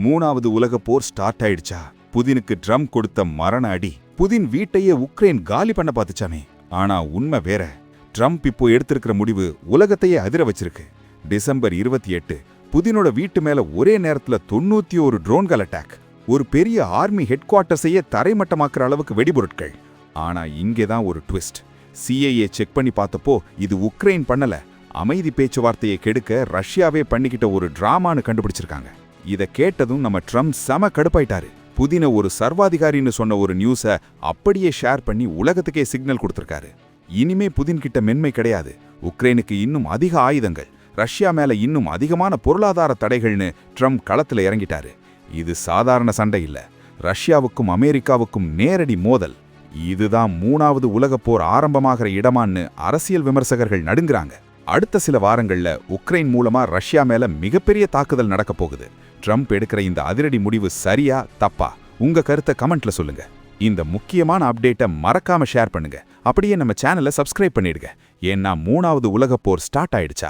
மூணாவது உலகப் போர் ஸ்டார்ட் ஆயிடுச்சா? புதினுக்கு ட்ரம் கொடுத்த மரண அடி. புதின் வீட்டையே உக்ரைன் காலி பண்ண பார்த்துச்சாமே. ஆனா உண்மை வேற. ட்ரம்ப் இப்போ எடுத்திருக்கிற முடிவு உலகத்தையே அதிர வச்சிருக்கு. டிசம்பர் 28 புதினோட வீட்டு மேல ஒரே நேரத்துல 91 ட்ரோன்கள் அட்டாக். ஒரு பெரிய ஆர்மி ஹெட் குவார்ட்டர்ஸையே தரைமட்டமாக்குற அளவுக்கு வெடிபொருட்கள். ஆனா இங்கேதான் ஒரு ட்விஸ்ட். CIA செக் பண்ணி பார்த்தப்போ இது உக்ரைன் பண்ணல, அமைதி பேச்சுவார்த்தையை கெடுக்க ரஷ்யாவே பண்ணிக்கிட்ட ஒரு டிராமான்னு கண்டுபிடிச்சிருக்காங்க. இதை கேட்டதும் நம்ம ட்ரம்ப் செம கடுப்பாயிட்டாரு. புதின ஒரு சர்வாதிகாரின்னு சொன்ன ஒரு நியூஸை அப்படியே ஷேர் பண்ணி உலகத்துக்கே சிக்னல் கொடுத்திருக்காரு. இனிமே புதின் கிட்ட மென்மை கிடையாது. உக்ரைனுக்கு இன்னும் அதிக ஆயுதங்கள், ரஷ்யா மேல இன்னும் அதிகமான பொருளாதார தடைகள்னு ட்ரம்ப் களத்துல இறங்கிட்டாரு. இது சாதாரண சண்டை இல்ல, ரஷ்யாவுக்கும் அமெரிக்காவுக்கும் நேரடி மோதல். இதுதான் மூணாவது உலகப் போர் ஆரம்பமாகிற இடமான்னு அரசியல் விமர்சகர்கள் நடுங்குறாங்க. அடுத்த சில வாரங்கள்ல உக்ரைன் மூலமா ரஷ்யா மேல மிகப்பெரிய தாக்குதல் நடக்க போகுது. ட்ரம்ப் எடுக்கிற இந்த அதிரடி முடிவு சரியா தப்பா? உங்க கருத்தை கமெண்ட்ல சொல்லுங்க. இந்த முக்கியமான அப்டேட்டை மறக்காம ஷேர் பண்ணுங்க. அப்படியே நம்ம சேனலை சப்ஸ்கிரைப் பண்ணிடுங்க. ஏன்னா மூணாவது உலகப் போர் ஸ்டார்ட் ஆயிடுச்சா?